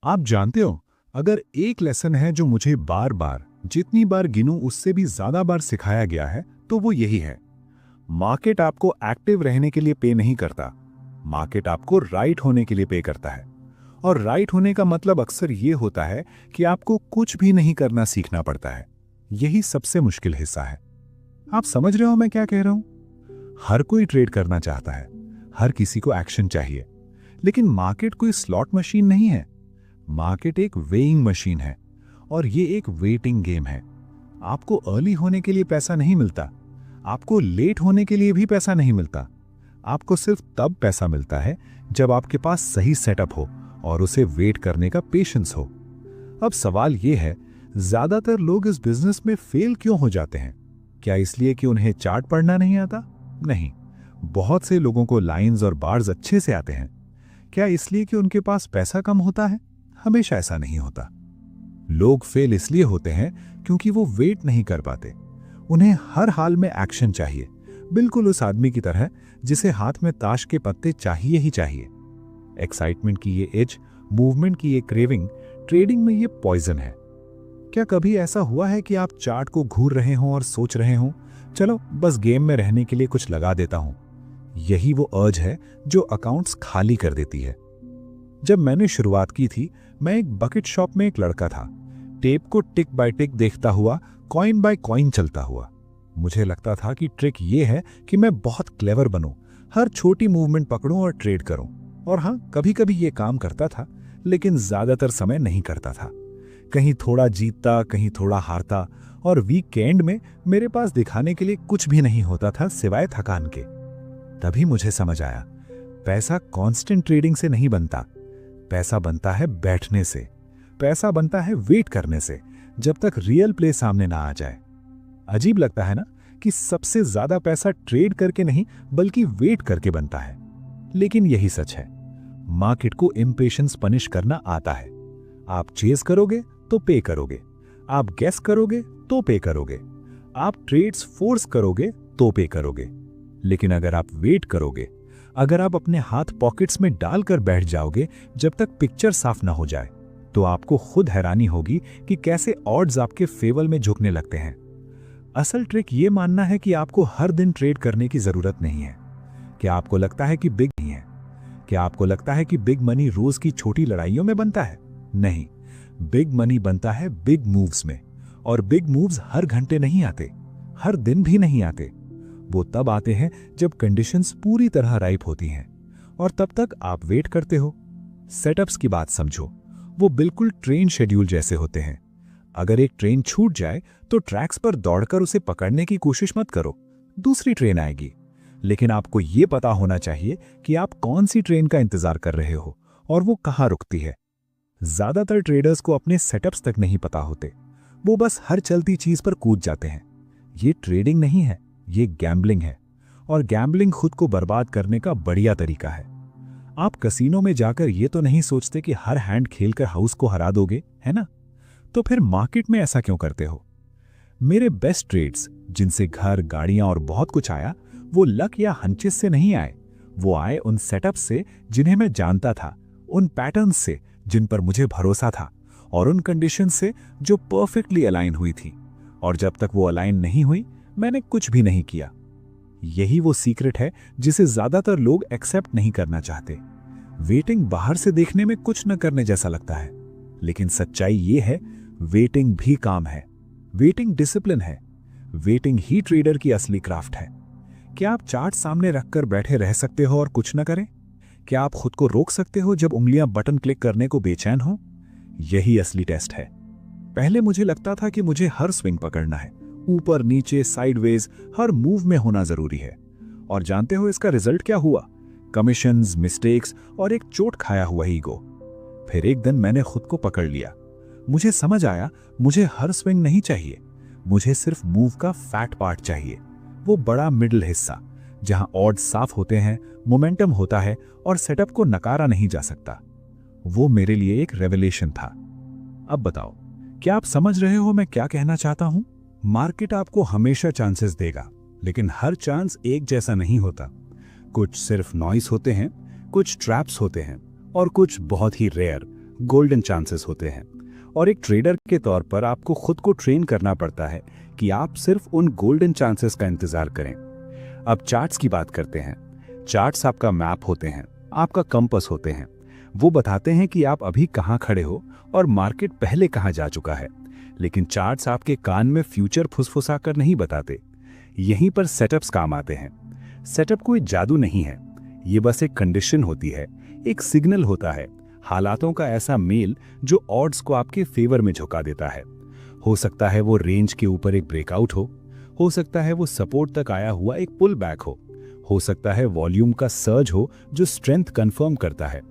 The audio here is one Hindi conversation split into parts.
आप जानते हो, अगर एक लेसन है जो मुझे बार बार, जितनी बार गिनूं उससे भी ज्यादा बार सिखाया गया है, तो वो यही है। मार्केट आपको एक्टिव रहने के लिए पे नहीं करता। मार्केट आपको राइट होने के लिए पे करता है। और राइट होने का मतलब अक्सर ये होता है कि आपको कुछ भी नहीं करना सीखना पड़ता है। यही सबसे मुश्किल हिस्सा है। आप समझ रहे हो मैं क्या कह रहा हूं? हर कोई ट्रेड करना चाहता है, हर किसी को एक्शन चाहिए, लेकिन मार्केट कोई स्लॉट मशीन नहीं है। मार्केट एक वेइंग मशीन है, और ये एक वेटिंग गेम है। आपको अर्ली होने के लिए पैसा नहीं मिलता, आपको लेट होने के लिए भी पैसा नहीं मिलता। आपको सिर्फ तब पैसा मिलता है जब आपके पास सही सेटअप हो और उसे वेट करने का पेशेंस हो। अब सवाल यह है, ज्यादातर लोग इस बिजनेस में फेल क्यों हो जाते हैं? क्या इसलिए कि उन्हें चार्ट पढ़ना नहीं आता? नहीं। बहुत से लोगों को लाइंस और बार्स अच्छे से आते हैं। क्या इसलिए कि उनके पास पैसा कम होता है? हमेशा ऐसा नहीं होता। लोग फेल इसलिए होते हैं क्योंकि वो वेट नहीं कर पाते। उन्हें हर हाल में एक्शन चाहिए, बिल्कुल उस आदमी की तरह जिसे हाथ में ताश के पत्ते चाहिए ही चाहिए। एक्साइटमेंट की ये एज, मूवमेंट की ये क्रेविंग, ट्रेडिंग में ये पॉइजन है। क्या कभी ऐसा हुआ है कि आप चार्ट को घूर रहे हों और सोच रहे हों, चलो बस गेम में रहने के लिए कुछ लगा देता हूं? यही वो अर्ज है जो अकाउंट्स खाली कर देती है। जब मैंने शुरुआत की थी, मैं एक बकेट शॉप में एक लड़का था, टेप को टिक बाय टिक देखता हुआ, कॉइन बाय कॉइन चलता हुआ। मुझे लगता था कि ट्रिक ये है कि मैं बहुत क्लेवर बनूं, हर छोटी मूवमेंट पकड़ूं और ट्रेड करूं। और हाँ, कभी कभी ये काम करता था, लेकिन ज्यादातर समय नहीं करता था। कहीं थोड़ा जीतता, कहीं थोड़ा हारता, और वीकेंड में मेरे पास दिखाने के लिए कुछ भी नहीं होता था सिवाय थकान के। तभी मुझे समझ आया, पैसा कांस्टेंट ट्रेडिंग से नहीं बनता। पैसा बनता है बैठने से, पैसा बनता है वेट करने से, जब तक रियल प्ले सामने ना आ जाए। अजीब लगता है ना कि सबसे ज्यादा पैसा ट्रेड करके नहीं बल्कि वेट करके बनता है। लेकिन यही सच है। मार्केट को इम्पेशंस पनिश करना आता है। आप चेज करोगे तो पे करोगे, आप गेस करोगे तो पे करोगे, आप ट्रेड्स फोर्स करोगे तो पे करोगे। लेकिन अगर आप वेट करोगे, अगर आप अपने हाथ पॉकेट्स में डालकर बैठ जाओगे जब तक पिक्चर साफ ना हो जाए, तो आपको खुद हैरानी होगी कि कैसे ऑड्स आपके फेवर में झुकने लगते हैं। असल ट्रिक ये मानना है कि आपको हर दिन ट्रेड करने की जरूरत नहीं है। क्या आपको लगता है कि बिग नहीं है? क्या आपको लगता है कि बिग मनी रोज की छोटी लड़ाइयों में बनता है? नहीं, बिग मनी बनता है बिग मूव्स में। और बिग मूव्स हर घंटे नहीं आते, हर दिन भी नहीं आते। वो तब आते हैं जब कंडीशंस पूरी तरह राइप होती हैं, और तब तक आप वेट करते हो। सेटअप्स की बात समझो, वो बिल्कुल ट्रेन शेड्यूल जैसे होते हैं। अगर एक ट्रेन छूट जाए तो ट्रैक्स पर दौड़कर उसे पकड़ने की कोशिश मत करो, दूसरी ट्रेन आएगी। लेकिन आपको ये पता होना चाहिए कि आप कौन सी ट्रेन का इंतजार कर रहे हो और वो कहाँ रुकती है। ज्यादातर ट्रेडर्स को अपने सेटअप्स तक नहीं पता होते, वो बस हर चलती चीज पर कूद जाते हैं। ये ट्रेडिंग नहीं है, ये गैम्बलिंग है। और गैम्बलिंग खुद को बर्बाद करने का बढ़िया तरीका है। आप कसीनो में जाकर ये तो नहीं सोचते कि हर हैंड खेलकर हाउस को हरा दोगे, है ना? तो फिर मार्केट में ऐसा क्यों करते हो? मेरे बेस्ट ट्रेड्स, जिनसे घर, गाड़ियां और बहुत कुछ आया, वो लक या हंचेस से नहीं आए। वो आए उन सेटअप से जिन्हें मैं जानता था, उन पैटर्न्स से जिन पर मुझे भरोसा था, और उन कंडीशन से जो परफेक्टली अलाइन हुई थी। और जब तक वो अलाइन नहीं हुई, मैंने कुछ भी नहीं किया। यही वो सीक्रेट है जिसे ज्यादातर लोग एक्सेप्ट नहीं करना चाहते। वेटिंग बाहर से देखने में कुछ न करने जैसा लगता है, लेकिन सच्चाई ये है, वेटिंग भी काम है। वेटिंग डिसिप्लिन है। वेटिंग ही ट्रेडर की असली क्राफ्ट है। क्या आप चार्ट सामने रखकर बैठे रह सकते हो और कुछ न करें? क्या आप खुद को रोक सकते हो जब उंगलियां बटन क्लिक करने को बेचैन हो? यही असली टेस्ट है। पहले मुझे लगता था कि मुझे हर स्विंग पकड़ना है, ऊपर नीचे साइडवेज, हर मूव में होना जरूरी है। और जानते हो इसका रिजल्ट क्या हुआ? कमीशंस, मिस्टेक्स और एक चोट खाया हुआ ईगो। फिर एक दिन मैंने खुद को पकड़ लिया। मुझे समझ आया, मुझे हर स्विंग नहीं चाहिए, मुझे सिर्फ मूव का फैट पार्ट चाहिए। वो बड़ा मिडिल हिस्सा जहां ऑड्स साफ होते हैं, मोमेंटम होता है और सेटअप को नकारा नहीं जा सकता। वो मेरे लिए एक रेवलेशन था। अब बताओ, क्या आप समझ रहे हो मैं क्या कहना चाहता हूं? मार्केट आपको हमेशा चांसेस देगा, लेकिन हर चांस एक जैसा नहीं होता। कुछ सिर्फ नॉइस होते हैं, कुछ ट्रैप्स होते हैं, और कुछ बहुत ही रेयर, गोल्डन चांसेस होते हैं। और एक ट्रेडर के तौर पर आपको खुद को ट्रेन करना पड़ता है कि आप सिर्फ उन गोल्डन चांसेस का इंतजार करें। अब चार्ट्स की बात करते हैं। चार्ट्स आपका मैप होते हैं, आपका कंपास होते हैं। वो बताते हैं कि आप अभी कहाँ खड़े हो और मार्केट पहले कहाँ जा चुका है। लेकिन चार्ट्स आपके कान में फ्यूचर फुसफुसा कर नहीं बताते। यहीं पर सेटअप्स काम आते हैं। सेटअप कोई जादू नहीं है, ये बस एक कंडीशन होती है, एक सिग्नल होता है, हालातों का ऐसा मेल जो ऑड्स को आपके फेवर में झुका देता है। हो सकता है वो रेंज के ऊपर एक ब्रेकआउट हो सकता है वो सपोर्ट तक आया हुआ एक पुल बैक हो सकता है वॉल्यूम का सर्ज हो जो स्ट्रेंथ कंफर्म करता है।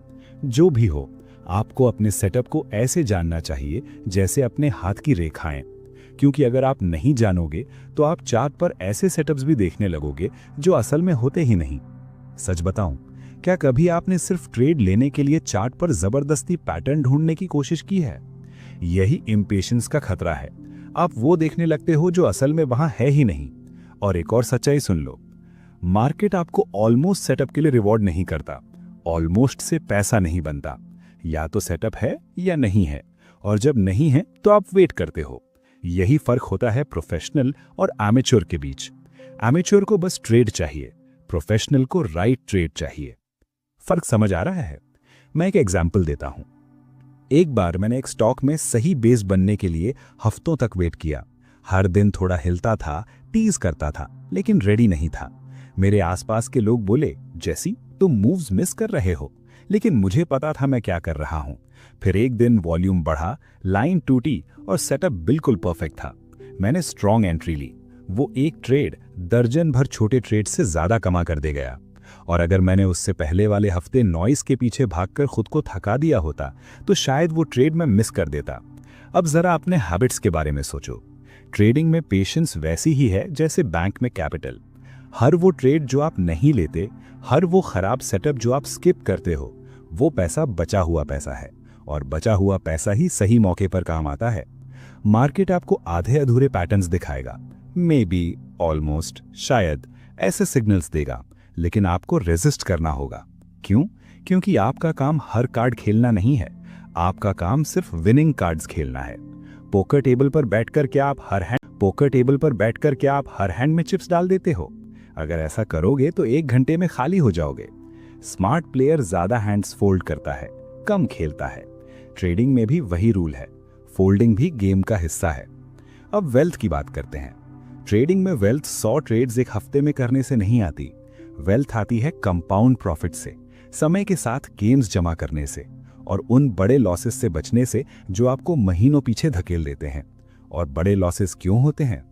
जो भी हो, आपको अपने सेटअप को ऐसे जानना चाहिए जैसे अपने हाथ की रेखाएं, क्योंकि अगर आप नहीं जानोगे तो आप चार्ट पर ऐसे सेटअप्स भी देखने लगोगे जो असल में होते ही नहीं। सच बताऊं, क्या कभी आपने सिर्फ ट्रेड लेने के लिए चार्ट पर जबरदस्ती पैटर्न ढूंढने की कोशिश की है? यही इम्पेशंस का खतरा है। आप वो देखने लगते हो जो असल में वहां है ही नहीं। और एक और सच्चाई सुन लो, मार्केट आपको ऑलमोस्ट सेटअप के लिए रिवॉर्ड नहीं करता। ऑलमोस्ट से पैसा नहीं बनता। या तो सेटअप है या नहीं है, और जब नहीं है तो आप वेट करते हो। यही फर्क होता है प्रोफेशनल और एमेच्योर के बीच। एमेच्योर को बस ट्रेड चाहिए, प्रोफेशनल को राइट ट्रेड चाहिए। फर्क समझ आ रहा है? मैं एक एग्जांपल देता हूं। एक बार मैंने एक स्टॉक में सही बेस बनने के लिए हफ्तों तक वेट किया। हर दिन थोड़ा हिलता था, टीज करता था, लेकिन रेडी नहीं था। मेरे आसपास के लोग बोले, जैसी तुम मूव्स मिस कर रहे हो, लेकिन मुझे पता था मैं क्या कर रहा हूं। फिर एक दिन वॉल्यूम बढ़ा, लाइन टूटी और सेटअप बिल्कुल परफेक्ट था। मैंने स्ट्रॉन्ग एंट्री ली। वो एक ट्रेड दर्जन भर छोटे ट्रेड से ज्यादा कमा कर दे गया। और अगर मैंने उससे पहले वाले हफ्ते नॉइस के पीछे भागकर खुद को थका दिया होता तो शायद वो ट्रेड मैं मिस कर देता। अब जरा अपने हैबिट्स के बारे में सोचो। ट्रेडिंग में पेशेंस वैसी ही है जैसे बैंक में कैपिटल। हर वो ट्रेड जो आप नहीं लेते, हर वो खराब सेटअप जो आप स्किप करते हो, वो पैसा बचा हुआ पैसा है। और बचा हुआ पैसा ही सही मौके पर काम आता है। मार्केट आपको आधे अधूरे पैटर्न्स दिखाएगा, मे बी, ऑलमोस्ट, शायद, ऐसे सिग्नल्स देगा, लेकिन आपको रेजिस्ट करना होगा। क्यों? क्योंकि आपका काम हर कार्ड खेलना नहीं है। आपका काम सिर्फ विनिंग कार्ड्स खेलना है। पोकर टेबल पर बैठकर क्या आप हर हैंड में चिप्स डाल देते हो? अगर ऐसा करोगे तो 1 घंटे में खाली हो जाओगे। स्मार्ट प्लेयर ज्यादा हैंड्स फोल्ड करता है, कम खेलता है। ट्रेडिंग में भी वही रूल है। फोल्डिंग भी गेम का हिस्सा है। अब वेल्थ की बात करते हैं। ट्रेडिंग में वेल्थ 100 ट्रेड्स एक हफ्ते में करने से नहीं आती। वेल्थ आती है कंपाउंड प्रॉफिट से, समय के साथ गेम्स जमा करने से, और उन बड़े लॉसेस से बचने से जो आपको महीनों पीछे धकेल देते हैं। और बड़े लॉसेस क्यों होते हैं?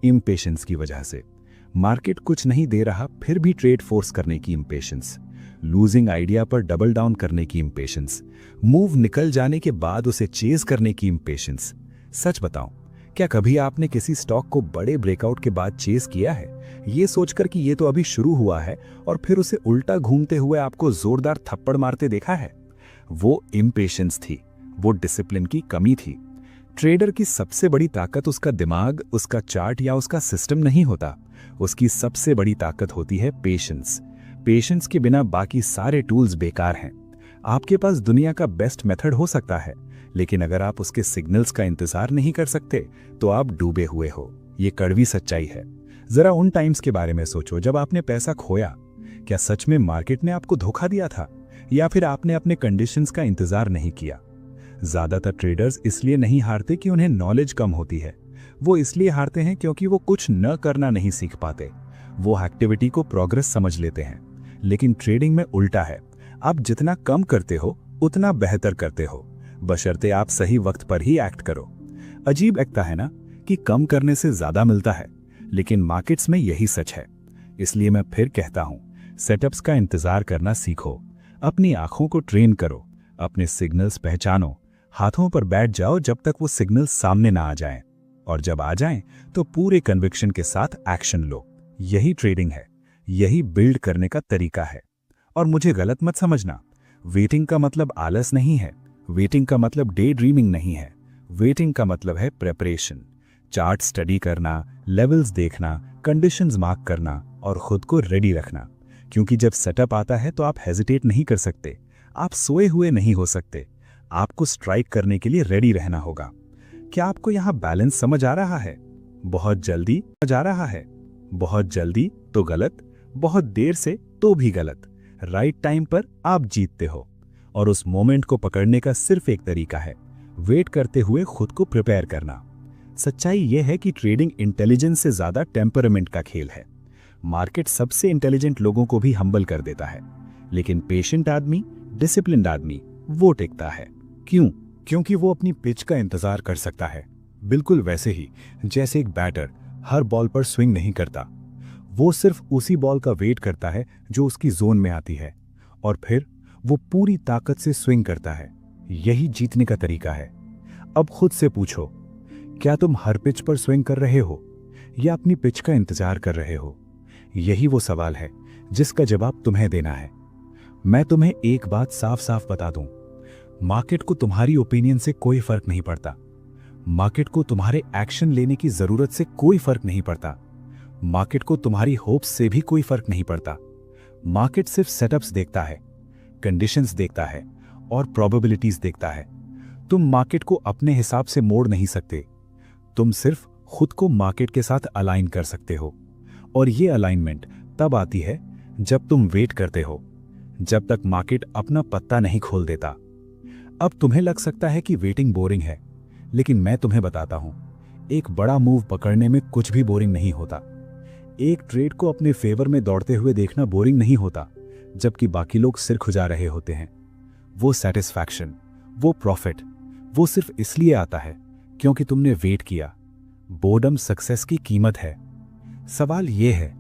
इम्पेशेंस की वजह से। मार्केट कुछ नहीं दे रहा फिर भी ट्रेड फोर्स करने की इम्पेशेंस, लूजिंग आइडिया पर डबल डाउन करने की इम्पेशेंस, मूव निकल जाने के बाद उसे चेज करने की इम्पेशेंस। सच बताऊं, क्या कभी आपने किसी स्टॉक को बड़े ब्रेकआउट के बाद चेज किया है, ये सोचकर कि ये तो अभी शुरू हुआ है, और फिर उसे उल्टा घूमते हुए आपको जोरदार थप्पड़ मारते देखा है? वो इम्पेशेंस थी, वो डिसिप्लिन की कमी थी। ट्रेडर की सबसे बड़ी ताकत उसका दिमाग, उसका चार्ट या उसका सिस्टम नहीं होता। उसकी सबसे बड़ी ताकत होती है पेशेंस। पेशेंस के बिना बाकी सारे टूल्स बेकार हैं। आपके पास दुनिया का बेस्ट मेथड हो सकता है, लेकिन अगर आप उसके सिग्नल्स का इंतजार नहीं कर सकते तो आप डूबे हुए हो। ये कड़वी सच्चाई है। जरा उन टाइम्स के बारे में सोचो जब आपने पैसा खोया। क्या सच में मार्केट ने आपको धोखा दिया था, या फिर आपने अपने कंडीशंस का इंतजार नहीं किया? ज्यादातर ट्रेडर्स इसलिए नहीं हारते कि उन्हें नॉलेज कम होती है। वो इसलिए हारते हैं क्योंकि वो कुछ न करना नहीं सीख पाते। वो एक्टिविटी को प्रोग्रेस समझ लेते हैं। लेकिन ट्रेडिंग में उल्टा है। आप जितना कम करते हो उतना बेहतर करते हो, बशर्ते आप सही वक्त पर ही एक्ट करो। अजीब लगता है ना कि कम करने से ज्यादा मिलता है, लेकिन मार्केट्स में यही सच है। इसलिए मैं फिर कहता हूं, सेटअप्स का इंतजार करना सीखो। अपनी आंखों को ट्रेन करो, अपने सिग्नल्स पहचानो, हाथों पर बैठ जाओ जब तक वो सिग्नल्स सामने ना आ जाएं, और जब आ जाएं तो पूरे कन्विक्शन के साथ एक्शन लो। यही ट्रेडिंग है, यही बिल्ड करने का तरीका है। और मुझे गलत मत समझना, वेटिंग का मतलब आलस नहीं है, वेटिंग का मतलब डे ड्रीमिंग नहीं है। वेटिंग का मतलब है प्रेपरेशन, चार्ट स्टडी करना, लेवल्स देखना, कंडीशंस मार्क करना और खुद को रेडी रखना। क्योंकि जब सेटअप आता है तो आप हेजिटेट नहीं कर सकते, आप सोए हुए नहीं हो सकते, आपको स्ट्राइक करने के लिए रेडी रहना होगा। क्या आपको यहाँ बैलेंस समझ आ रहा है? बहुत जल्दी समझ आ रहा है, बहुत जल्दी तो गलत, बहुत देर से तो भी गलत। राइट टाइम पर आप जीतते हो, और उस मोमेंट को पकड़ने का सिर्फ एक तरीका है, वेट करते हुए खुद को प्रिपेयर करना। सच्चाई यह है कि ट्रेडिंग इंटेलिजेंस से ज्यादा टेम्परामेंट का खेल है। मार्केट सबसे इंटेलिजेंट लोगों को भी हम्बल कर देता है, लेकिन पेशेंट आदमी, डिसिप्लिन्ड आदमी वो टिकता है। क्यों? क्योंकि वो अपनी पिच का इंतजार कर सकता है, बिल्कुल वैसे ही जैसे एक बैटर हर बॉल पर स्विंग नहीं करता। वो सिर्फ उसी बॉल का वेट करता है जो उसकी जोन में आती है, और फिर वो पूरी ताकत से स्विंग करता है। यही जीतने का तरीका है। अब खुद से पूछो, क्या तुम हर पिच पर स्विंग कर रहे हो या अपनी पिच का इंतजार कर रहे हो? यही वो सवाल है जिसका जवाब तुम्हें देना है। मैं तुम्हें एक बात साफ साफ बता दूं, मार्केट को तुम्हारी ओपिनियन से कोई फर्क नहीं पड़ता। मार्केट को तुम्हारे एक्शन लेने की जरूरत से कोई फर्क नहीं पड़ता। मार्केट को तुम्हारी होप्स से भी कोई फर्क नहीं पड़ता। मार्केट सिर्फ सेटअप्स देखता है, कंडीशंस देखता है और प्रोबेबिलिटीज देखता है। तुम मार्केट को अपने हिसाब से मोड़ नहीं सकते। तुम सिर्फ खुद को मार्केट के साथ अलाइन कर सकते हो, और ये अलाइनमेंट तब आती है जब तुम वेट करते हो, जब तक मार्केट अपना पत्ता नहीं खोल देता। अब तुम्हें लग सकता है कि वेटिंग बोरिंग है, लेकिन मैं तुम्हें बताता हूं, एक बड़ा मूव पकड़ने में कुछ भी बोरिंग नहीं होता। एक ट्रेड को अपने फेवर में दौड़ते हुए देखना बोरिंग नहीं होता, जबकि बाकी लोग सिर खुजा रहे होते हैं। वो सेटिस्फैक्शन, वो प्रॉफिट, वो सिर्फ इसलिए आता है क्योंकि तुमने वेट किया। बोर्डम सक्सेस की कीमत है। सवाल यह है,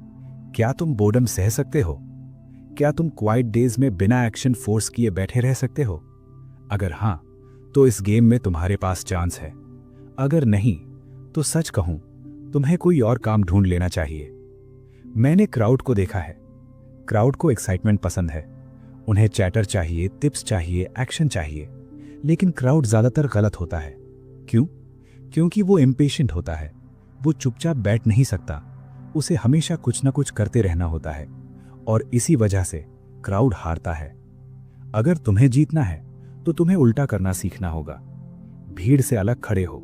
क्या तुम बोर्डम सह सकते हो? क्या तुम क्वाइट डेज में बिना एक्शन फोर्स किए बैठे रह सकते हो? अगर हां, तो इस गेम में तुम्हारे पास चांस है। अगर नहीं, तो सच कहूं, तुम्हें कोई और काम ढूंढ लेना चाहिए। मैंने क्राउड को देखा है। क्राउड को एक्साइटमेंट पसंद है। उन्हें चैटर चाहिए, टिप्स चाहिए, एक्शन चाहिए। लेकिन क्राउड ज्यादातर गलत होता है। क्यों? क्योंकि वो इम्पेशेंट होता है। वो चुपचाप बैठ नहीं सकता, उसे हमेशा कुछ ना कुछ करते रहना होता है, और इसी वजह से क्राउड हारता है। अगर तुम्हें जीतना है तो तुम्हें उल्टा करना सीखना होगा। भीड़ से अलग खड़े हो,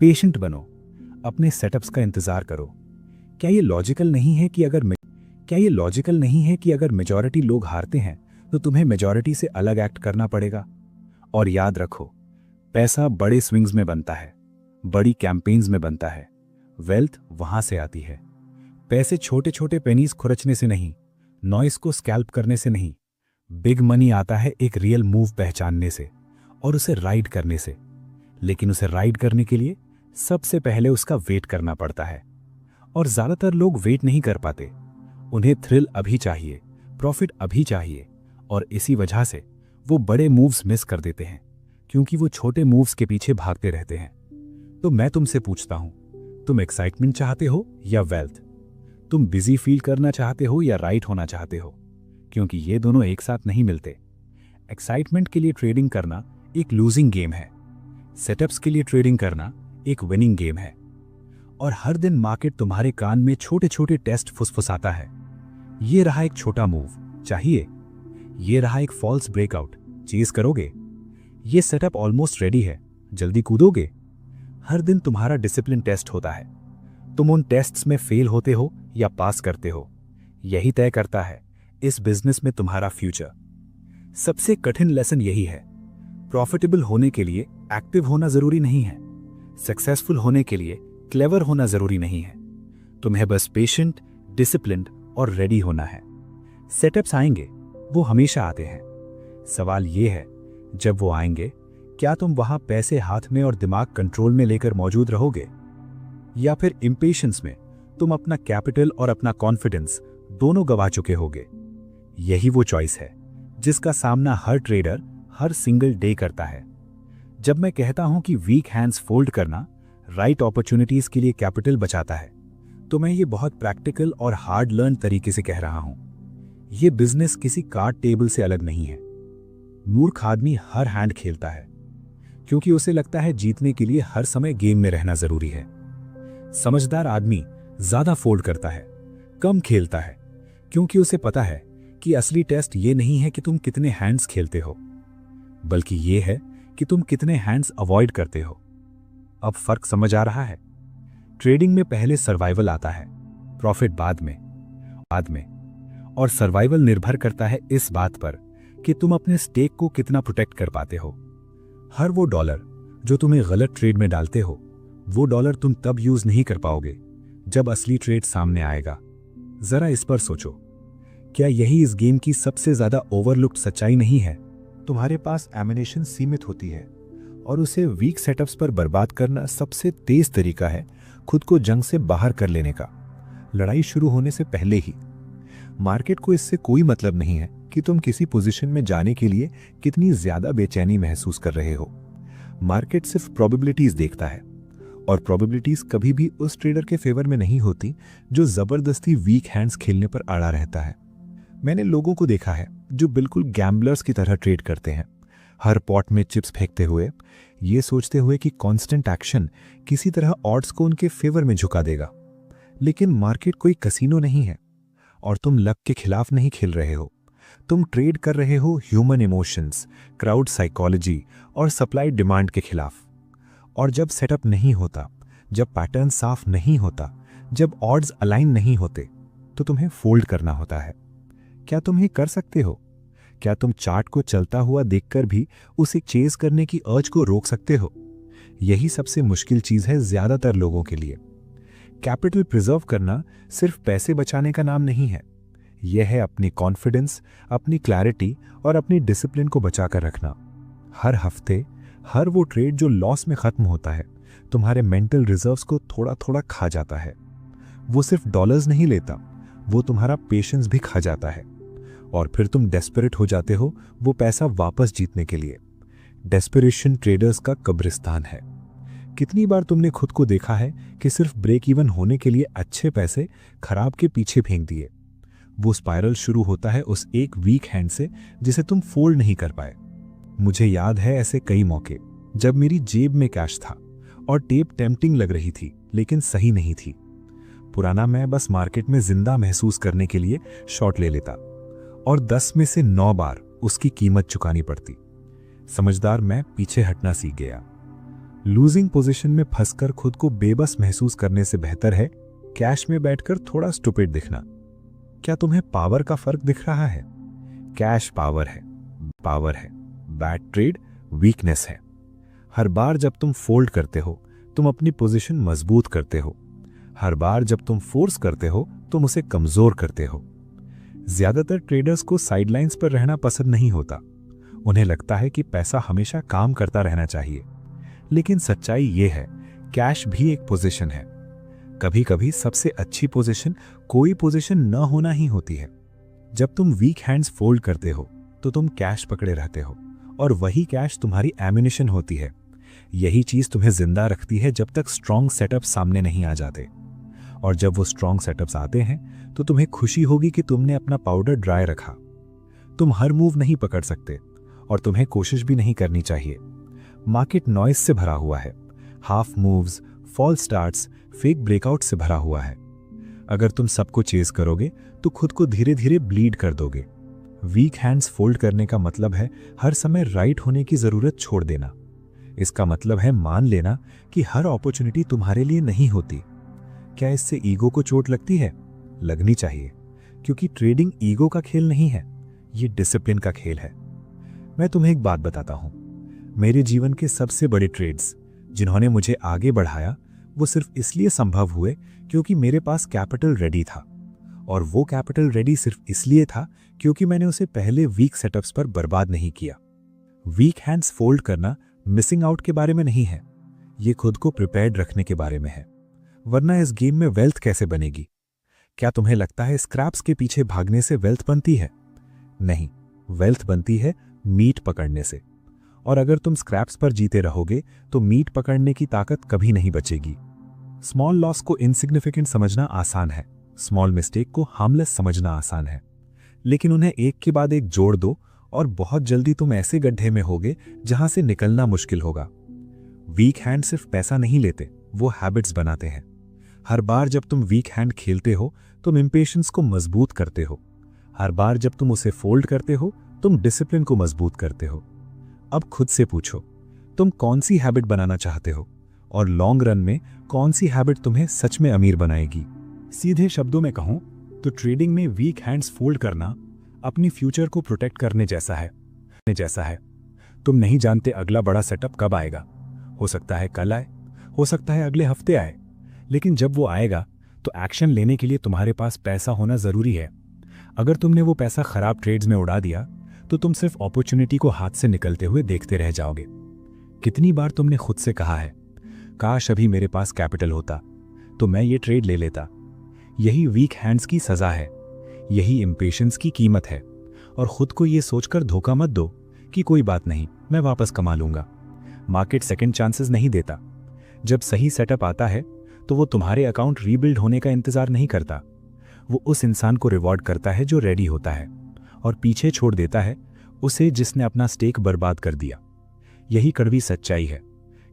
पेशेंट बनो, अपने सेटअप्स का इंतजार करो। क्या ये लॉजिकल नहीं है कि अगर मेजॉरिटी लोग हारते हैं तो तुम्हें मेजॉरिटी से अलग एक्ट करना पड़ेगा? और याद रखो, पैसा बड़े स्विंग्स में बनता है, बड़ी कैंपेन्स में बनता है। वेल्थ वहां से आती है। पैसे छोटे छोटे पेनीज खुरचने से नहीं, नॉइस को स्कैल्प करने से नहीं। बिग मनी आता है एक रियल मूव पहचानने से और उसे राइड करने से। लेकिन उसे राइड करने के लिए सबसे पहले उसका वेट करना पड़ता है, और ज्यादातर लोग वेट नहीं कर पाते। उन्हें थ्रिल अभी चाहिए, प्रॉफिट अभी चाहिए, और इसी वजह से वो बड़े मूव्स मिस कर देते हैं, क्योंकि वो छोटे मूव्स के पीछे भागते रहते हैं। तो मैं तुमसे पूछता हूं, तुम एक्साइटमेंट चाहते हो या वेल्थ? तुम बिजी फील करना चाहते हो या राइट होना चाहते हो? क्योंकि ये दोनों एक साथ नहीं मिलते। एक्साइटमेंट के लिए ट्रेडिंग करना एक लूजिंग गेम है, सेटअप्स के लिए ट्रेडिंग करना एक विनिंग गेम है। और हर दिन मार्केट तुम्हारे कान में छोटे छोटे टेस्ट फुसफुसाता है। ये रहा एक छोटा मूव, चाहिए? ये रहा एक फॉल्स ब्रेकआउट, चेज करोगे? ये सेटअप ऑलमोस्ट रेडी है, जल्दी कूदोगे? हर दिन तुम्हारा डिसिप्लिन टेस्ट होता है। तुम उन टेस्ट्स में फेल होते हो या पास करते हो, यही तय करता है इस बिजनेस में तुम्हारा फ्यूचर। सबसे कठिन लेसन यही है, प्रॉफिटेबल होने के लिए एक्टिव होना जरूरी नहीं है, सक्सेसफुल होने के लिए क्लेवर होना जरूरी नहीं है। तुम्हें बस पेशेंट, डिसिप्लिन्ड और रेडी होना है। सेटअप्स आएंगे, वो हमेशा आते हैं। सवाल ये है, जब वो आएंगे, क्या तुम वहां पैसे हाथ में और दिमाग कंट्रोल में लेकर मौजूद रहोगे, या फिर इम्पेशेंस में तुम अपना कैपिटल और अपना कॉन्फिडेंस दोनों गवा चुके होगे? यही वो चॉइस है जिसका सामना हर ट्रेडर हर सिंगल डे करता है। जब मैं कहता हूं कि वीक हैंड्स फोल्ड करना राइट अपॉर्चुनिटीज के लिए कैपिटल बचाता है, तो मैं ये बहुत प्रैक्टिकल और हार्ड लर्न तरीके से कह रहा हूं। ये बिजनेस किसी कार्ड टेबल से अलग नहीं है। मूर्ख आदमी हर हैंड खेलता है क्योंकि उसे लगता है जीतने के लिए हर समय गेम में रहना जरूरी है। समझदार आदमी ज्यादा फोल्ड करता है, कम खेलता है, क्योंकि उसे पता है कि असली टेस्ट ये नहीं है कि तुम कितने हैंड्स खेलते हो, बल्कि ये है कि तुम कितने हैंड्स अवॉइड करते हो। अब फर्क समझ आ रहा है? ट्रेडिंग में पहले सर्वाइवल आता है, प्रॉफिट बाद में। और सर्वाइवल निर्भर करता है इस बात पर कि तुम अपने स्टेक को कितना प्रोटेक्ट कर पाते हो। हर वो डॉलर जो तुम्हें गलत ट्रेड में डालते हो, वो डॉलर तुम तब यूज नहीं कर पाओगे जब असली ट्रेड सामने आएगा। जरा इस पर सोचो, क्या यही इस गेम की सबसे ज्यादा ओवरलुक्ड सच्चाई नहीं है? तुम्हारे पास एमिनेशन सीमित होती है और उसे वीक सेटअप्स पर बर्बाद करना सबसे तेज तरीका है खुद को जंग से बाहर कर लेने का, लड़ाई शुरू होने से पहले ही। मार्केट को इससे कोई मतलब नहीं है कि तुम किसी पोजीशन में जाने के लिए कितनी ज्यादा बेचैनी महसूस कर रहे हो। मार्केट सिर्फ प्रोबेबिलिटीज देखता है, और प्रोबेबिलिटीज कभी भी उस ट्रेडर के फेवर में नहीं होती जो जबरदस्ती वीक हैंड्स खेलने पर अड़ा रहता है। मैंने लोगों को देखा है जो बिल्कुल गैम्बलर्स की तरह ट्रेड करते हैं, हर पॉट में चिप्स फेंकते हुए, ये सोचते हुए कि कांस्टेंट एक्शन किसी तरह ऑड्स को उनके फेवर में झुका देगा। लेकिन मार्केट कोई कसीनो नहीं है, और तुम लक के खिलाफ नहीं खेल रहे हो। तुम ट्रेड कर रहे हो ह्यूमन इमोशंस, क्राउड साइकोलॉजी और सप्लाई डिमांड के खिलाफ। और जब सेटअप नहीं होता, जब पैटर्न साफ नहीं होता, जब ऑड्स अलाइन नहीं होते, तो तुम्हें फोल्ड करना होता है। क्या तुम ये कर सकते हो? क्या तुम चार्ट को चलता हुआ देखकर भी उसे चेज करने की अर्ज को रोक सकते हो? यही सबसे मुश्किल चीज है ज्यादातर लोगों के लिए। कैपिटल प्रिजर्व करना सिर्फ पैसे बचाने का नाम नहीं है, यह है अपनी कॉन्फिडेंस, अपनी क्लैरिटी और अपनी डिसिप्लिन को बचाकर रखना। हर हफ्ते हर वो ट्रेड जो लॉस में खत्म होता है, तुम्हारे मेंटल रिजर्व्स को थोड़ा थोड़ा खा जाता है। वो सिर्फ डॉलर्स नहीं लेता, वो तुम्हारा पेशेंस भी खा जाता है। और फिर तुम डेस्परेट हो जाते हो वो पैसा वापस जीतने के लिए। डेस्परेशन ट्रेडर्स का कब्रिस्तान है। कितनी बार तुमने खुद को देखा है कि सिर्फ ब्रेक इवन होने के लिए अच्छे पैसे खराब के पीछे फेंक दिए? वो स्पाइरल शुरू होता है उस एक वीक हैंड से जिसे तुम फोल्ड नहीं कर पाए। मुझे याद है ऐसे कई मौके जब मेरी जेब में कैश था और टेप टेम्पटिंग लग रही थी, लेकिन सही नहीं थी। पुराना मैं बस मार्केट में जिंदा महसूस करने के लिए शॉर्ट ले लेता, और 10 में से 9 बार उसकी कीमत चुकानी पड़ती। समझदार मैं पीछे हटना सीख गया। लूजिंग पोजीशन में फंसकर खुद को बेबस महसूस करने से बेहतर है कैश में बैठकर थोड़ा स्टुपिड दिखना। क्या तुम्हें पावर का फर्क दिख रहा है? कैश पावर है, बैड ट्रेड वीकनेस है। हर बार जब तुम फोल्ड करते हो, तुम अपनी पोजीशन मजबूत करते हो। हर बार जब तुम फोर्स करते हो, तुम उसे कमजोर करते हो। ज्यादातर ट्रेडर्स को साइडलाइंस पर रहना पसंद नहीं होता। उन्हें लगता है कि पैसा हमेशा काम करता रहना चाहिए। लेकिन सच्चाई ये है, कैश भी एक पोजीशन है। कभी कभी सबसे अच्छी पोजीशन कोई पोजीशन न होना ही होती है। जब तुम वीक हैंड्स फोल्ड करते हो तो तुम कैश पकड़े रहते हो, और वही कैश तुम्हारी एम्युनिशन होती है। यही चीज तुम्हें जिंदा रखती है जब तक स्ट्रॉन्ग सेटअप सामने नहीं आ जाते। और जब वो स्ट्रॉन्ग सेटअप्स आते हैं तो तुम्हें खुशी होगी कि तुमने अपना पाउडर ड्राई रखा। तुम हर मूव नहीं पकड़ सकते, और तुम्हें कोशिश भी नहीं करनी चाहिए। मार्केट नॉइज से भरा हुआ है, half moves, fall starts, fake breakout से भरा हुआ है। अगर तुम सबको चेज करोगे तो खुद को धीरे धीरे ब्लीड कर दोगे। वीक हैंड्स फोल्ड करने का मतलब है हर समय राइट होने की जरूरत छोड़ देना। इसका मतलब है मान लेना कि हर अपॉर्चुनिटी तुम्हारे लिए नहीं होती। क्या इससे ईगो को चोट लगती है? लगनी चाहिए, क्योंकि ट्रेडिंग ईगो का खेल नहीं है, ये डिसिप्लिन का खेल है। मैं तुम्हें एक बात बताता हूं, मेरे जीवन के सबसे बड़े ट्रेड्स जिन्होंने मुझे आगे बढ़ाया, वो सिर्फ इसलिए संभव हुए क्योंकि मेरे पास कैपिटल रेडी था। और वो कैपिटल रेडी सिर्फ इसलिए था क्योंकि मैंने उसे पहले वीक सेटअप्स पर बर्बाद नहीं किया। वीक हैंड्स फोल्ड करना मिसिंग आउट के बारे में नहीं है, ये खुद को प्रिपेयर्ड रखने के बारे में है। वरना इस गेम में वेल्थ कैसे बनेगी? क्या तुम्हें लगता है स्क्रैप्स के पीछे भागने से वेल्थ बनती है? नहीं, वेल्थ बनती है मीट पकड़ने से। और अगर तुम स्क्रैप्स पर जीते रहोगे तो मीट पकड़ने की ताकत कभी नहीं बचेगी। स्मॉल लॉस को इनसिग्निफिकेंट समझना आसान है, स्मॉल मिस्टेक को हार्मलेस समझना आसान है। लेकिन उन्हें एक के बाद एक जोड़ दो और बहुत जल्दी तुम ऐसे गड्ढे में होगे जहां से निकलना मुश्किल होगा। वीक हैंड सिर्फ पैसा नहीं लेते, वो हैबिट्स बनाते हैं। हर बार जब तुम वीक हैंड खेलते हो तुम इंपेशेंस को मजबूत करते हो। हर बार जब तुम उसे फोल्ड करते हो तुम डिसिप्लिन को मजबूत करते हो। अब खुद से पूछो, तुम कौन सी हैबिट बनाना चाहते हो और लॉन्ग रन में कौन सी हैबिट तुम्हें सच में अमीर बनाएगी। सीधे शब्दों में कहूं तो ट्रेडिंग में वीक हैंड्स फोल्ड करना अपनी फ्यूचर को प्रोटेक्ट करने जैसा है। तुम नहीं जानते अगला बड़ा सेटअप कब आएगा। हो सकता है कल आए, हो सकता है अगले हफ्ते आए, लेकिन जब वो आएगा तो एक्शन लेने के लिए तुम्हारे पास पैसा होना जरूरी है। अगर तुमने वो पैसा खराब ट्रेड्स में उड़ा दिया तो तुम सिर्फ अपॉर्चुनिटी को हाथ से निकलते हुए देखते रह जाओगे। कितनी बार तुमने खुद से कहा है, काश अभी मेरे पास कैपिटल होता तो मैं ये ट्रेड ले लेता। यही वीक हैंड्स की सजा है, यही इम्पेशेंस की कीमत है। और खुद को ये सोचकर धोखा मत दो कि कोई बात नहीं, मैं वापस कमा लूंगा। मार्केट सेकंड चांसेस नहीं देता। जब सही सेटअप आता है तो वो तुम्हारे अकाउंट रीबिल्ड होने का इंतजार नहीं करता। वो उस इंसान को रिवॉर्ड करता है जो रेडी होता है, और पीछे छोड़ देता है उसे जिसने अपना स्टेक बर्बाद कर दिया। यही कड़वी सच्चाई है।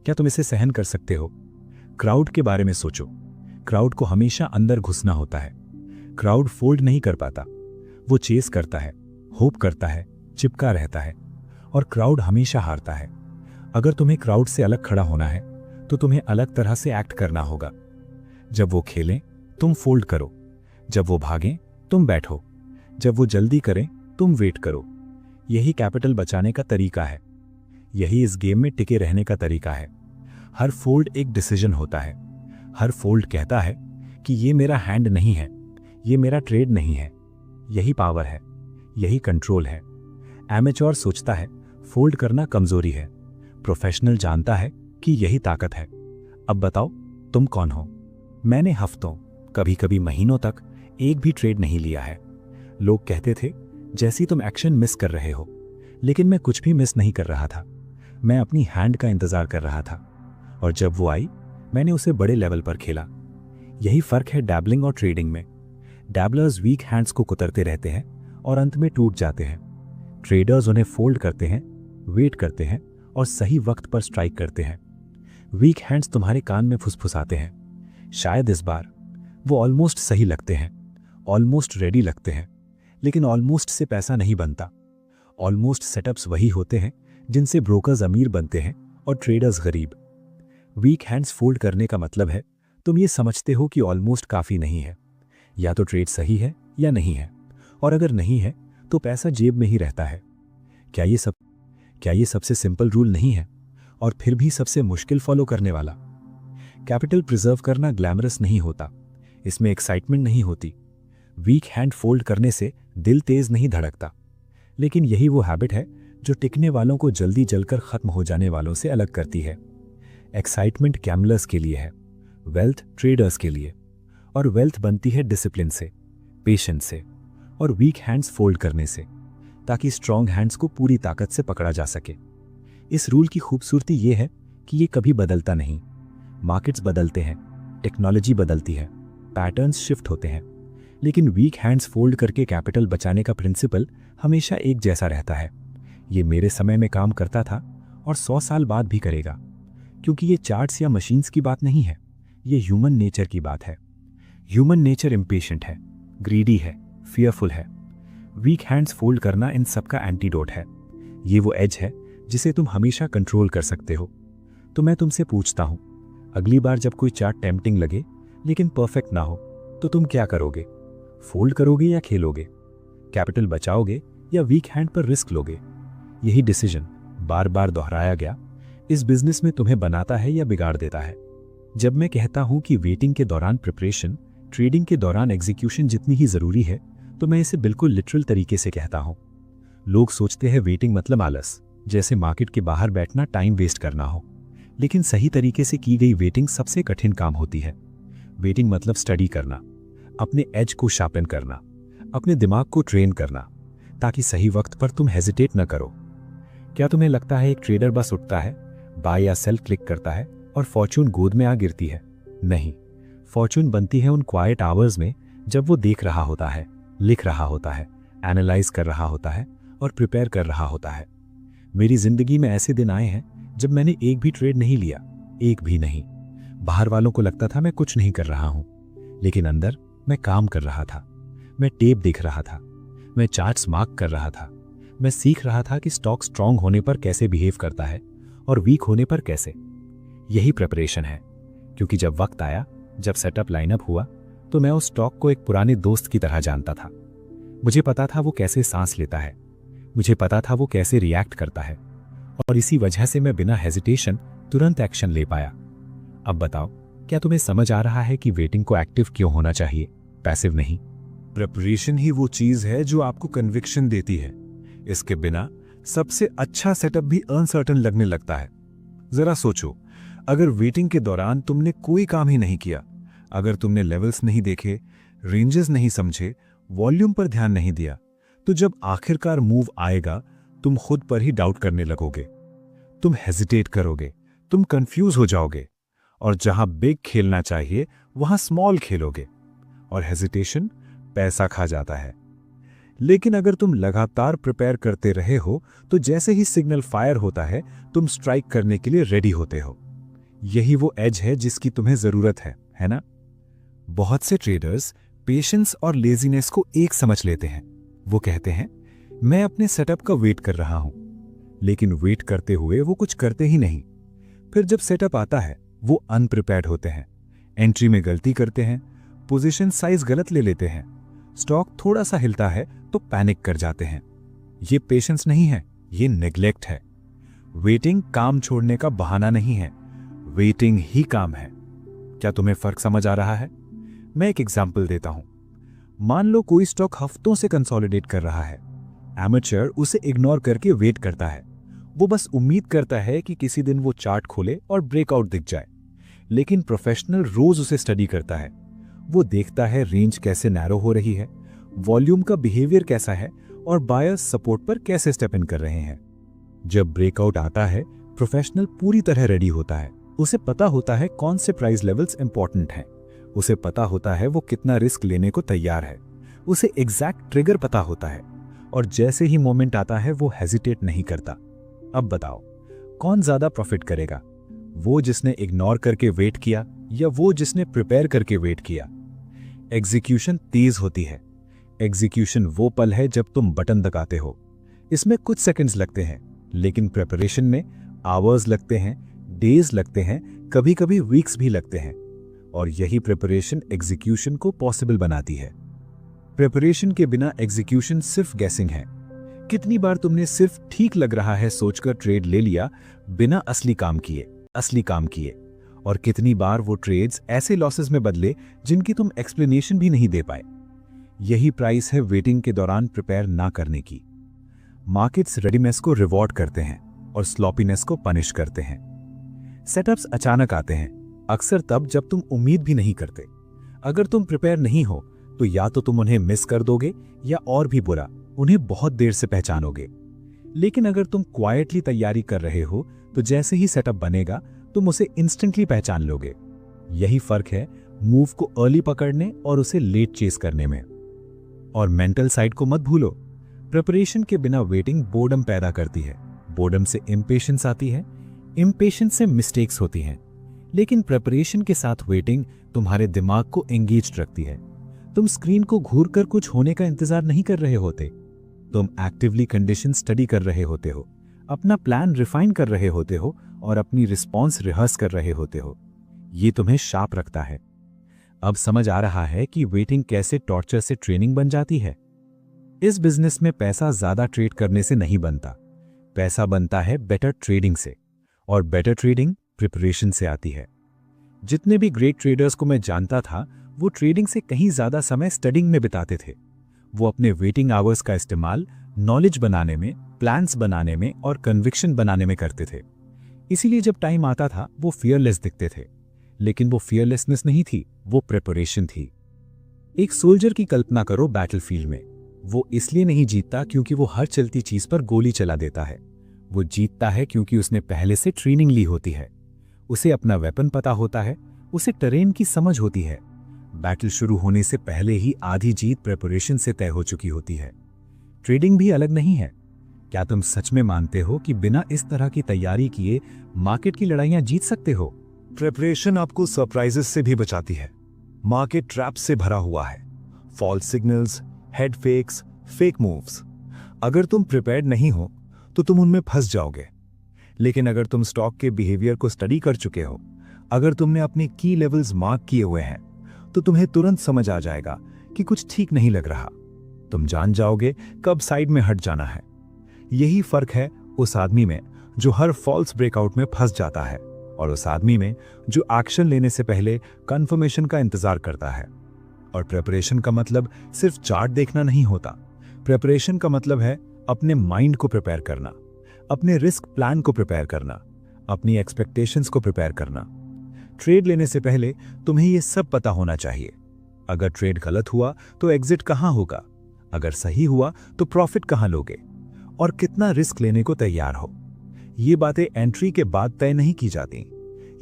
क्या तुम इसे सहन कर सकते हो? क्राउड के बारे में सोचो। क्राउड को हमेशा अंदर घुसना होता है। क्राउड फोल्ड नहीं कर पाता, वो चेस करता है, होप करता है, चिपका रहता है, और क्राउड हमेशा हारता है। अगर तुम्हें क्राउड से अलग खड़ा होना है तो तुम्हें अलग तरह से एक्ट करना होगा। जब वो खेलें तुम फोल्ड करो, जब वो भागें तुम बैठो, जब वो जल्दी करें तुम वेट करो। यही कैपिटल बचाने का तरीका है, यही इस गेम में टिके रहने का तरीका है। हर फोल्ड एक डिसीजन होता है। हर फोल्ड कहता है कि ये मेरा हैंड नहीं है, ये मेरा ट्रेड नहीं है। यही पावर है, यही कंट्रोल है। एमेच्योर सोचता है फोल्ड करना कमजोरी है, प्रोफेशनल जानता है कि यही ताकत है। अब बताओ तुम कौन हो? मैंने हफ्तों, कभी कभी महीनों तक एक भी ट्रेड नहीं लिया है। लोग कहते थे जैसी तुम एक्शन मिस कर रहे हो, लेकिन मैं कुछ भी मिस नहीं कर रहा था। मैं अपनी हैंड का इंतजार कर रहा था, और जब वो आई मैंने उसे बड़े लेवल पर खेला। यही फर्क है डैबलिंग और ट्रेडिंग में। डैबलर्स वीक हैंड्स को कुतरते रहते हैं और अंत में टूट जाते हैं। ट्रेडर्स उन्हें फोल्ड करते हैं, वेट करते हैं और सही वक्त पर स्ट्राइक करते हैं। वीक हैंड्स तुम्हारे कान में फुसफुसाते हैं। शायद इस बार वो ऑलमोस्ट सही लगते हैं, ऑलमोस्ट रेडी लगते हैं, लेकिन ऑलमोस्ट से पैसा नहीं बनता। ऑलमोस्ट सेटअप्स वही होते हैं जिनसे ब्रोकर्स अमीर बनते हैं और ट्रेडर्स गरीब। वीक हैंड्स फोल्ड करने का मतलब है तुम ये समझते हो कि ऑलमोस्ट काफ़ी नहीं है। या तो ट्रेड सही है या नहीं है, और अगर नहीं है तो पैसा जेब में ही रहता है। क्या ये सबसे सिंपल रूल नहीं है, और फिर भी सबसे मुश्किल फॉलो करने वाला? कैपिटल प्रिजर्व करना ग्लैमरस नहीं होता, इसमें एक्साइटमेंट नहीं होती। वीक हैंड फोल्ड करने से दिल तेज नहीं धड़कता, लेकिन यही वो हैबिट है जो टिकने वालों को जल्दी जलकर खत्म हो जाने वालों से अलग करती है। एक्साइटमेंट गैम्बलर्स के लिए है, वेल्थ ट्रेडर्स के लिए। और वेल्थ बनती है डिसिप्लिन से, पेशेंस से और वीक हैंड्स फोल्ड करने से, ताकि स्ट्रॉन्ग हैंड्स को पूरी ताकत से पकड़ा जा सके। इस रूल की खूबसूरती ये है कि ये कभी बदलता नहीं। मार्केट्स बदलते हैं, टेक्नोलॉजी बदलती है, पैटर्न्स शिफ्ट होते हैं, लेकिन वीक हैंड्स फोल्ड करके कैपिटल बचाने का प्रिंसिपल हमेशा एक जैसा रहता है। ये मेरे समय में काम करता था और 100 साल बाद भी करेगा, क्योंकि ये चार्ट्स या मशीन्स की बात नहीं है, ये ह्यूमन नेचर की बात है। ह्यूमन नेचर इम्पेशेंट है, ग्रीडी है, फियरफुल है। वीक हैंड्स फोल्ड करना इन सब का एंटीडोट है। ये वो एज है जिसे तुम हमेशा कंट्रोल कर सकते हो। तो मैं तुमसे पूछता हूं, अगली बार जब कोई चार्ट टेम्पटिंग लगे लेकिन परफेक्ट ना हो, तो तुम क्या करोगे? फोल्ड करोगे या खेलोगे? कैपिटल बचाओगे या वीक हैंड पर रिस्क लोगे? यही डिसीजन बार बार दोहराया गया इस बिजनेस में तुम्हें बनाता है या बिगाड़ देता है। जब मैं कहता हूं कि वेटिंग के दौरान प्रिपरेशन, ट्रेडिंग के दौरान एग्जीक्यूशन जितनी ही जरूरी है, तो मैं इसे बिल्कुल लिटरल तरीके से कहता हूं। लोग सोचते हैं वेटिंग मतलब आलस, जैसे मार्केट के बाहर बैठना टाइम वेस्ट करना हो, लेकिन सही तरीके से की गई वेटिंग सबसे कठिन काम होती है। वेटिंग मतलब स्टडी करना, अपने एज को शार्पन करना, अपने दिमाग को ट्रेन करना, ताकि सही वक्त पर तुम हेजिटेट न करो। क्या तुम्हें लगता है एक ट्रेडर बस उठता है, बाय या सेल क्लिक करता है और फॉर्चून गोद में आ गिरती है? नहीं, फॉर्चून बनती है उन क्वाइट आवर्स में जब वो देख रहा होता है, लिख रहा होता है, एनालाइज कर रहा होता है और प्रिपेयर कर रहा होता है। मेरी जिंदगी में ऐसे दिन आए हैं जब मैंने एक भी ट्रेड नहीं लिया, एक भी नहीं। बाहर वालों को लगता था मैं कुछ नहीं कर रहा हूं, लेकिन अंदर मैं काम कर रहा था। मैं टेप देख रहा था, मैं चार्ट्स मार्क कर रहा था, मैं सीख रहा था कि स्टॉक स्ट्रांग होने पर कैसे बिहेव करता है और वीक होने पर कैसे। यही प्रिपरेशन है, क्योंकि जब वक्त आया, जब सेटअप लाइनअप हुआ, तो मैं उस स्टॉक को एक पुराने दोस्त की तरह जानता था। मुझे पता था वो कैसे सांस लेता है, मुझे पता था वो कैसे रिएक्ट करता है, और इसी वजह से मैं बिना हेजिटेशन तुरंत एक्शन ले पाया। अब बताओ, क्या तुम्हें समझ आ रहा है कि वेटिंग को एक्टिव क्यों होना चाहिए, पैसिव नहीं। प्रिपरेशन ही वो चीज है जो आपको कन्विक्शन देती है। इसके बिना सबसे अच्छा सेटअप भी अनसर्टन लगने लगता है। जरा सोचो, अगर वेटिंग के दौरान तुमने कोई काम ही नहीं किया, अगर तुमने लेवल्स नहीं देखे, रेंजेस नहीं समझे, वॉल्यूम पर ध्यान नहीं दिया, तो जब आखिरकार मूव आएगा, तुम खुद पर ही डाउट करने लगोगे। तुम हेजिटेट करोगे, तुम कंफ्यूज हो जाओगे, और जहां बिग खेलना चाहिए वहां स्मॉल खेलोगे, और हेजिटेशन पैसा खा जाता है। लेकिन अगर तुम लगातार प्रिपेयर करते रहे हो, तो जैसे ही सिग्नल फायर होता है, तुम स्ट्राइक करने के लिए रेडी होते हो। यही वो एज है जिसकी तुम्हें जरूरत है ना? बहुत से ट्रेडर्स पेशेंस और लेजीनेस को एक समझ लेते हैं। वो कहते हैं, मैं अपने सेटअप का वेट कर रहा हूं, लेकिन वेट करते हुए वो कुछ करते ही नहीं। फिर जब सेटअप आता है, वो अनप्रिपेयर्ड होते हैं, एंट्री में गलती करते हैं, पोजीशन साइज गलत ले लेते हैं, स्टॉक थोड़ा सा हिलता है तो पैनिक कर जाते हैं। ये पेशेंस नहीं है, ये नेग्लेक्ट है। वेटिंग काम छोड़ने का बहाना नहीं है, वेटिंग ही काम है। क्या तुम्हें फर्क समझ आ रहा है? मैं एक एग्जांपल देता हूं। मान लो कोई स्टॉक हफ्तों से कंसोलिडेट कर रहा है। एमेचर उसे इग्नोर करके वेट करता है। वो बस उम्मीद करता है कि किसी दिन वो चार्ट खोले और ब्रेकआउट दिख जाए। लेकिन प्रोफेशनल रोज उसे स्टडी करता है। वो देखता है रेंज कैसे नैरो हो रही है, वॉल्यूम का बिहेवियर कैसा है, और बायर्स सपोर्ट पर कैसे स्टेप इन कर रहे हैं। जब ब्रेकआउट आता है, प्रोफेशनल पूरी तरह रेडी होता है। उसे पता होता है कौन से प्राइस लेवल्स इंपॉर्टेंट हैं। उसे पता होता है वो कितना रिस्क लेने को तैयार है। उसे एग्जैक्ट ट्रिगर पता होता है, और जैसे ही मोमेंट आता है वो हेजिटेट नहीं करता। अब बताओ, कौन ज्यादा प्रॉफिट करेगा? वो जिसने इग्नोर करके वेट किया, या वो जिसने प्रिपेयर करके वेट किया? एग्जीक्यूशन तेज होती है। एग्जीक्यूशन वो पल है जब तुम बटन दबाते हो। इसमें कुछ सेकंड्स लगते हैं, लेकिन प्रिपरेशन में आवर्स लगते हैं, डेज लगते हैं, कभी कभी वीक्स भी लगते हैं। और यही प्रिपरेशन एग्जीक्यूशन को पॉसिबल बनाती है। प्रिपरेशन के बिना एग्जीक्यूशन सिर्फ गैसिंग है। कितनी बार तुमने सिर्फ ठीक लग रहा है सोचकर ट्रेड ले लिया, बिना असली काम किए, और कितनी बार वो ट्रेड्स ऐसे लॉसेस में बदले जिनकी तुम एक्सप्लेनेशन भी नहीं दे पाए। यही प्राइस है वेटिंग के दौरान प्रिपेयर ना करने की। मार्केट्स रेडीनेस को रिवॉर्ड करते हैं और स्लॉपीनेस को पनिश करते हैं। सेटअप्स अचानक आते हैं, अक्सर तब जब तुम उम्मीद भी नहीं करते। अगर तुम प्रिपेयर नहीं हो, तो या तो तुम उन्हें मिस कर दोगे, या और भी बुरा, उन्हें बहुत देर से पहचानोगे। लेकिन अगर तुम क्वाइटली तैयारी कर रहे हो, तो जैसे ही सेटअप बनेगा, तुम उसे इंस्टेंटली पहचान लोगे। यही फर्क है मूव को अर्ली पकड़ने और उसे लेट चेस करने में। और मेंटल साइड को मत भूलो। प्रिपरेशन के बिना वेटिंग बोर्डम पैदा करती है। बोर्डम से इम्पेशेंस आती है, इम्पेशेंस से मिस्टेक्स होती हैं। लेकिन प्रिपरेशन के साथ वेटिंग तुम्हारे दिमाग को एंगेज्ड रखती है। तुम स्क्रीन को घूरकर कुछ होने का इंतजार नहीं कर रहे होते। तुम एक्टिवली कंडीशन स्टडी कर रहे होते हो, अपना प्लान रिफाइन कर रहे होते हो, और अपनी रिस्पॉन्स रिहर्स कर रहे होते हो। ये तुम्हें शार्प रखता है। अब समझ आ रहा है कि वेटिंग कैसे टॉर्चर से ट्रेनिंग बन जाती है। इस बिजनेस में पैसा ज्यादा ट्रेड करने से नहीं बनता। पैसा बनता है बेटर ट्रेडिंग से, और बेटर ट्रेडिंग प्रिपरेशन से आती है। जितने भी ग्रेट ट्रेडर्स को मैं जानता था, वो ट्रेडिंग से कहीं ज्यादा समय स्टडिंग में बिताते थे। वो अपने वेटिंग आवर्स का इस्तेमाल नॉलेज बनाने में, प्लान्स बनाने में और कन्विक्शन बनाने में करते थे। इसीलिए जब टाइम आता था, वो फियरलेस दिखते थे। लेकिन वो फियरलेसनेस नहीं थी, वो प्रिपरेशन थी। एक सोल्जर की कल्पना करो बैटलफील्ड में। वो इसलिए नहीं जीतता क्योंकि वो हर चलती चीज पर गोली चला देता है। वो जीतता है क्योंकि उसने पहले से ट्रेनिंग ली होती है। उसे अपना वेपन पता होता है, उसे टेरेन की समझ होती है। बैटल शुरू होने से पहले ही आधी जीत प्रिपरेशन से तय हो चुकी होती है। ट्रेडिंग भी अलग नहीं है। क्या तुम सच में मानते हो कि बिना इस तरह की तैयारी किए मार्केट की लड़ाइयां जीत सकते हो? प्रिपरेशन आपको सरप्राइजेस से भी बचाती है। मार्केट ट्रैप से भरा हुआ है, false signals, head fakes, fake moves. अगर तुम प्रिपेयर्ड नहीं हो, तो तुम उनमें फंस जाओगे। लेकिन अगर तुम स्टॉक के बिहेवियर को स्टडी कर चुके हो, अगर तुमने अपने की लेवल्स मार्क किए हुए हैं, तो तुम्हें तुरंत समझ आ जाएगा कि कुछ ठीक नहीं लग रहा। तुम जान जाओगे कब साइड में हट जाना है। यही फर्क है उस आदमी में जो हर फॉल्स ब्रेकआउट में फंस जाता है और उस आदमी में जो एक्शन लेने से पहले कंफर्मेशन का इंतजार करता है। और प्रिपरेशन का मतलब सिर्फ चार्ट देखना नहीं होता। प्रिपरेशन का मतलब है अपने माइंड को प्रिपेयर करना, अपने रिस्क प्लान को प्रिपेयर करना, अपनी एक्सपेक्टेशंस को प्रिपेयर करना। ट्रेड लेने से पहले तुम्हें यह सब पता होना चाहिए। अगर ट्रेड गलत हुआ तो एग्जिट कहां होगा, अगर सही हुआ तो प्रॉफिट कहां लोगे, और कितना रिस्क लेने को तैयार हो। ये बातें एंट्री के बाद तय नहीं की जाती,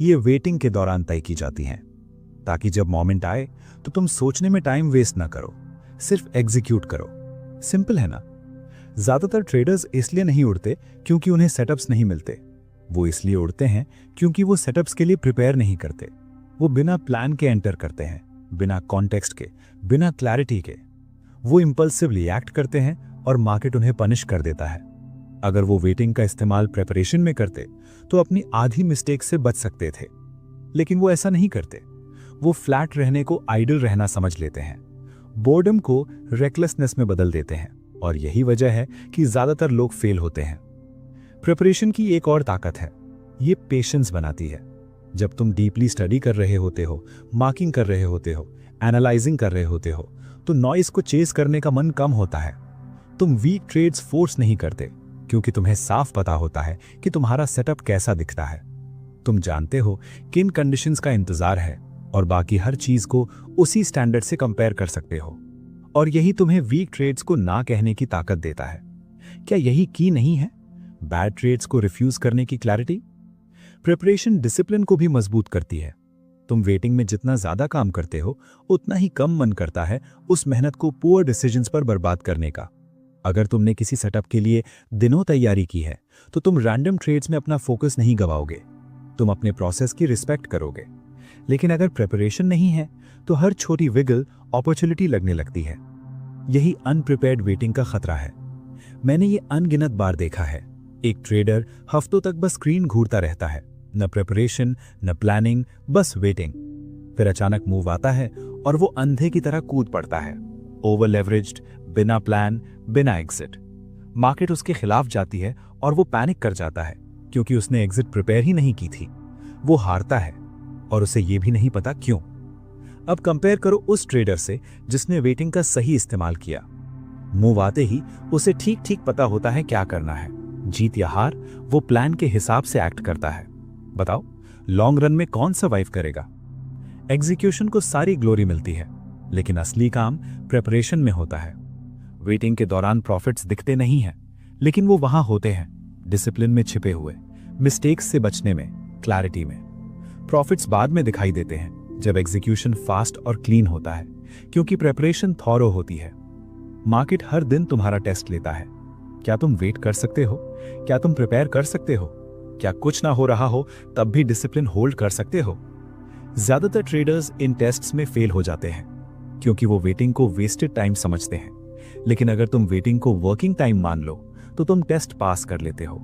ये वेटिंग के दौरान तय की जाती हैं, ताकि जब मोमेंट आए तो तुम सोचने में टाइम वेस्ट ना करो, सिर्फ एग्जीक्यूट करो। सिंपल है ना? ज्यादातर ट्रेडर्स इसलिए नहीं उड़ते क्योंकि उन्हें सेटअप्स नहीं मिलते, वो इसलिए उड़ते हैं क्योंकि वो सेटअप्स के लिए प्रिपेयर नहीं करते। वो बिना प्लान के एंटर करते हैं, बिना कॉन्टेक्स्ट के, बिना क्लैरिटी के। वो इंपल्सिवली एक्ट करते हैं और मार्केट उन्हें पनिश कर देता है। अगर वो वेटिंग का इस्तेमाल प्रिपरेशन में करते तो अपनी आधी मिस्टेक से बच सकते थे, लेकिन वो ऐसा नहीं करते। वो फ्लैट रहने को आइडल रहना समझ लेते हैं, बोर्डम को रेकलेसनेस में बदल देते हैं, और यही वजह है कि ज्यादातर लोग फेल होते हैं। प्रिपरेशन की एक और ताकत है, ये पेशेंस बनाती है। जब तुम डीपली स्टडी कर रहे होते हो, मार्किंग कर रहे होते हो, एनालाइजिंग कर रहे होते हो, तो नॉइस को चेस करने का मन कम होता है। तुम वीक ट्रेड्स फोर्स नहीं करते क्योंकि तुम्हें साफ पता होता है कि तुम्हारा सेटअप कैसा दिखता है। तुम जानते हो किन कंडीशंस का इंतजार है और बाकी हर चीज को उसी स्टैंडर्ड से कंपेयर कर सकते हो। और यही तुम्हें वीक ट्रेड्स को ना कहने की ताकत देता है। क्या यही की नहीं है बैड ट्रेड्स को रिफ्यूज करने की क्लैरिटी? प्रिपरेशन डिसिप्लिन को भी मजबूत करती है। तुम वेटिंग में जितना ज्यादा काम करते हो, उतना ही कम मन करता है उस मेहनत को पुअर डिसीजंस पर बर्बाद करने का। अगर तुमने किसी सेटअप के लिए दिनों तैयारी की है, तो तुम रैंडम ट्रेड्स में अपना फोकस नहीं गवाओगे, तुम अपने प्रोसेस की रिस्पेक्ट करोगे। लेकिन अगर प्रिपरेशन नहीं है, तो हर छोटी विगल अपॉर्चुनिटी लगने लगती है। यही अनप्रिपेयर्ड वेटिंग का खतरा है। मैंने ये अनगिनत बार देखा है। एक ट्रेडर हफ्तों तक बस स्क्रीन घूरता रहता है, न प्रिपरेशन, न प्लानिंग, बस वेटिंग। फिर अचानक मूव आता है और वो अंधे की तरह कूद पड़ता है, ओवर लेवरेज्ड, बिना प्लान, बिना एग्जिट। मार्केट उसके खिलाफ जाती है और वो पैनिक कर जाता है क्योंकि उसने एग्जिट प्रिपेयर ही नहीं की थी। वो हारता है और उसे ये भी नहीं पता क्यों। अब कंपेयर करो उस ट्रेडर से जिसने वेटिंग का सही इस्तेमाल किया। मूव आते ही उसे ठीक ठीक पता होता है क्या करना है, जीत या हार वो प्लान के हिसाब से एक्ट करता है। बताओ लॉन्ग रन में कौन सर्वाइव करेगा? एग्जीक्यूशन को सारी ग्लोरी मिलती है, लेकिन असली काम प्रिपरेशन में होता है। वेटिंग के दौरान प्रॉफिट्स दिखते नहीं हैं, लेकिन वो वहां होते हैं, डिसिप्लिन में छिपे हुए, मिस्टेक्स से बचने में, क्लैरिटी में। प्रॉफिट्स बाद में दिखाई देते हैं जब एग्जीक्यूशन फास्ट और क्लीन होता है, क्योंकि प्रिपरेशन थॉरो होती है। मार्केट हर दिन तुम्हारा टेस्ट लेता है। क्या तुम वेट कर सकते हो? क्या तुम प्रिपेयर कर सकते हो? क्या कुछ ना हो रहा हो तब भी डिसिप्लिन होल्ड कर सकते हो? ज्यादातर ट्रेडर्स इन टेस्ट्स में फेल हो जाते हैं क्योंकि वो वेटिंग को वेस्टेड टाइम समझते हैं। लेकिन अगर तुम वेटिंग को वर्किंग टाइम मान लो तो तुम टेस्ट पास कर लेते हो,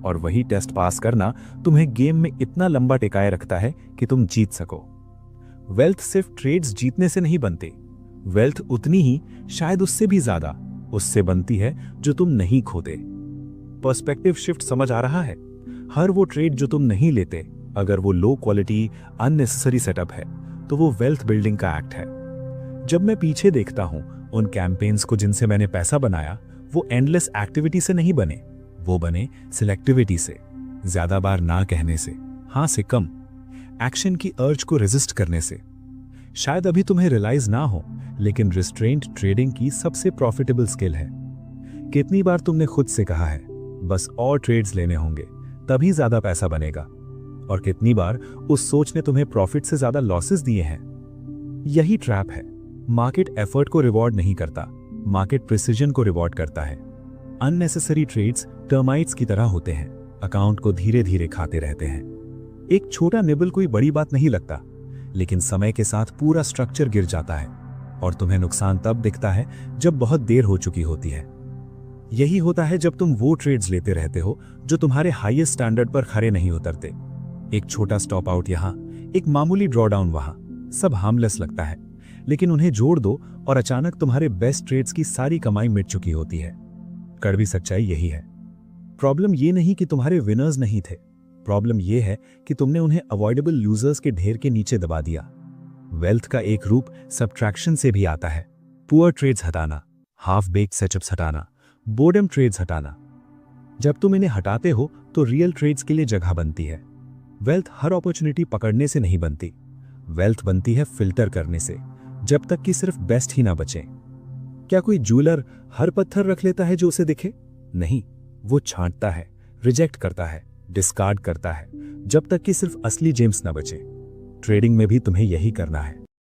और वही टेस्ट पास करना तुम्हें गेम में इतना लंबा टिकाए रखता है कि तुम जीत सको। वेल्थ सिर्फ ट्रेड्स जीतने से नहीं बनती, वेल्थ उतनी ही, शायद उससे भी ज्यादा, उससे बनती है जो तुम नहीं खोते। पर्सपेक्टिव शिफ्ट समझ आ रहा है? हर वो ट्रेड जो तुम नहीं लेते, अगर वो लो क्वालिटी अननेसेसरी सेटअप है, तो वो वेल्थ बिल्डिंग का एक्ट है। जब मैं पीछे देखता हूं उन कैंपेन्स को जिनसे मैंने पैसा बनाया, वो एंडलेस एक्टिविटी से नहीं बने, वो बने सिलेक्टिविटी से, ज्यादा बार ना कहने से, हां से कम, एक्शन की अर्ज को रेजिस्ट करने से। शायद अभी तुम्हें रियलाइज ना हो, लेकिन रिस्ट्रेंट ट्रेडिंग की सबसे प्रॉफिटेबल स्किल है। कितनी बार तुमने खुद से कहा है बस और ट्रेड्स लेने होंगे तभी ज्यादा पैसा बनेगा, और कितनी बार उस सोच ने तुम्हें प्रॉफिट से ज्यादा लॉसेस दिए हैं। यही ट्रैप है। मार्केट एफर्ट को रिवॉर्ड नहीं करता, मार्केट प्रिसीजन को रिवॉर्ड करता है। अननेसेसरी ट्रेड्स टर्माइट्स की तरह होते हैं, अकाउंट को धीरे धीरे खाते रहते हैं। एक छोटा निबल कोई बड़ी बात नहीं लगता, लेकिन समय के साथ पूरा स्ट्रक्चर गिर जाता है और तुम्हें नुकसान तब दिखता है जब बहुत देर हो चुकी होती है। यही होता है जब तुम वो ट्रेड्स लेते रहते हो जो तुम्हारे हाईएस्ट स्टैंडर्ड पर खरे नहीं उतरते। एक छोटा स्टॉप आउट यहां, एक मामूली ड्रॉडाउन वहां, सब हार्मलेस लगता है, लेकिन उन्हें जोड़ दो और अचानक तुम्हारे बेस्ट ट्रेड्स की सारी कमाई मिट चुकी होती है। कड़वी सच्चाई यही है। प्रॉब्लम ये नहीं कि तुम्हारे विनर्स नहीं थे, प्रॉब्लम ये है कि तुमने उन्हें अवॉइडेबल लूजर्स के ढेर के नीचे दबा दिया। वेल्थ का एक रूप सब्ट्रैक्शन से भी आता है। पुअर ट्रेड्स हटाना, हाफ बेक्ड सेटअप्स हटाना, बोर्डम ट्रेड्स हटाना। जब तुम इन्हें हटाते हो तो रियल ट्रेड्स के लिए जगह बनती है। वेल्थ हर अपॉर्चुनिटी पकड़ने से नहीं बनती, वेल्थ बनती है फिल्टर करने से, जब तक कि सिर्फ बेस्ट ही ना बचे। क्या कोई ज्वेलर हर पत्थर रख लेता है जो उसे दिखे? नहीं, वो छांटता है, रिजेक्ट करता है, डिस्कार्ड करता है, जब तक कि सिर्फ असली जेम्स ना बचे। ट्रेडिंग में भी तुम्हें यही करना है।